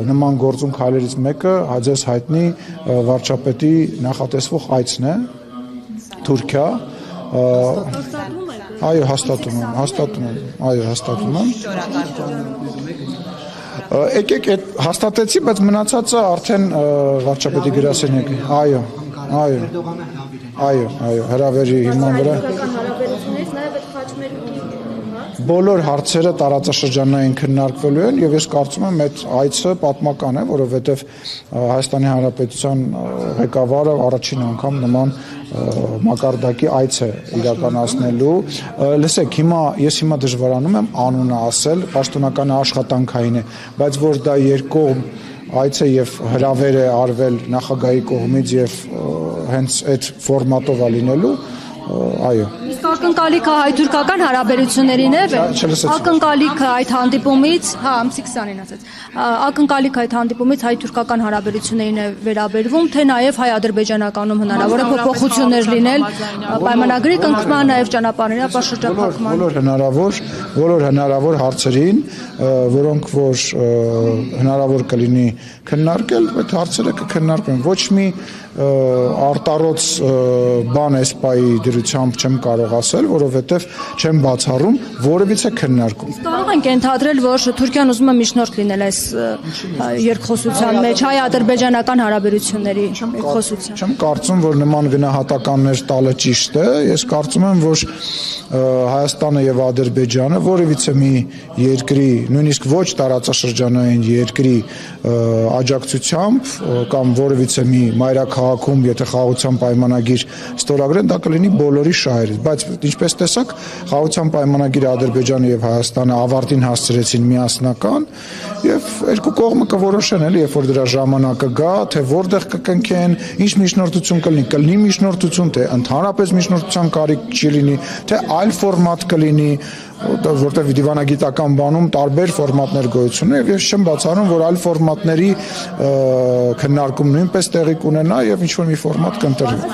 նման գործուն քայլերից մեկը ձեզ հայտնի վարչապետի նախատեսվող այցն է Թուրքիա։ Այո, հաստատում եմ։ Եկեք այդ հաստատեցի, բայց մնացածը արդեն վարչապետի գրասենյակի։ Այո, հրավերի հիման վրա։ Բոլոր հարցերը տարածաշրջանային քննարկվելու են եւ ես կարծում եմ այդ այցը պատմական է, որովհետեւ Հայաստանի Հանրապետության ղեկավարը առաջին անգամ նման մակարդակի այց է իրականացնելու։ Լսեք, ես հիմա դժվարանում եմ անունը ասել, պաշտոնական աշխատանքային է, բայց որ դա երկկողմ այց է եւ հրավեր է արվել նախագահի կողմից եւ հենց այդ ֆորմատով է լինելու, այո։ Իսկ ակնկալիքը հայ-թուրքական հարաբերություններին է, ակնկալիքը այդ հանդիպումից, ամսի 20-ին ասած, ակնկալիքը այդ հանդիպումից հայ-թուրքական հարաբերություններին է վերաբերվում, թե նաև հայ-ադրբեջանականում հնարավոր է փոփոխություններ լինել պայմանագրի կնքման, նաև ճանապարհների ապաշրջափակման։ Բոլոր հնարավոր հարցերին, որոնք որ հնարավոր կլինի քննարկել, այդ հարցերը կքննարկվեն։ Ոչ մի արտառոց բան էսպայի դրությամբ չեմ կարող ասել, որովհետև չեմ բացառում որևիցե քննարկում։ Կարող ենք ենթադրել, որ Թուրքիան ուզում է միջնորդ լինել այս երկխոսության մեջ, հայ-ադրբեջանական հարաբերությունների երկխոսության։ Չեմ կարծում, որ նման գնահատականներ տալը ճիշտ է։ Ես կարծում եմ, որ Հայաստանը եւ Ադրբեջանը որևիցե մի երկրի, նույնիսկ ոչ տարածաշրջանային երկրի աջակցությամբ կամ որևիցե մի մայրաքաղաքում, եթե խաղաղության պայմանագիր ստորագրեն, դա կլինի բոլորի շահերից, բայց ինչպես տեսակ, խաղաղության պայմանագիրը Ադրբեջանը եւ Հայաստանը ավարտին հասցրեցին միասնական եւ երկու կողմը կորոշեն, էլի, երբ որ դրա ժամանակը գա, թե որտեղ կկնքեն, ինչ միջնորդություն կլինի միջնորդություն, թե ընդհանրապես միջնորդության կարիք չի լինի, թե այլ ֆորմատ կլինի, որտեղ դիվանագիտական բանում տարբեր ֆորմատներ գոյություն ունեն եւ ես չեմ բացառում, որ այլ ֆորմատների քննարկում նույնպես տեղի կունենա եւ ինչ որ մի ֆորմատ կընտրվի։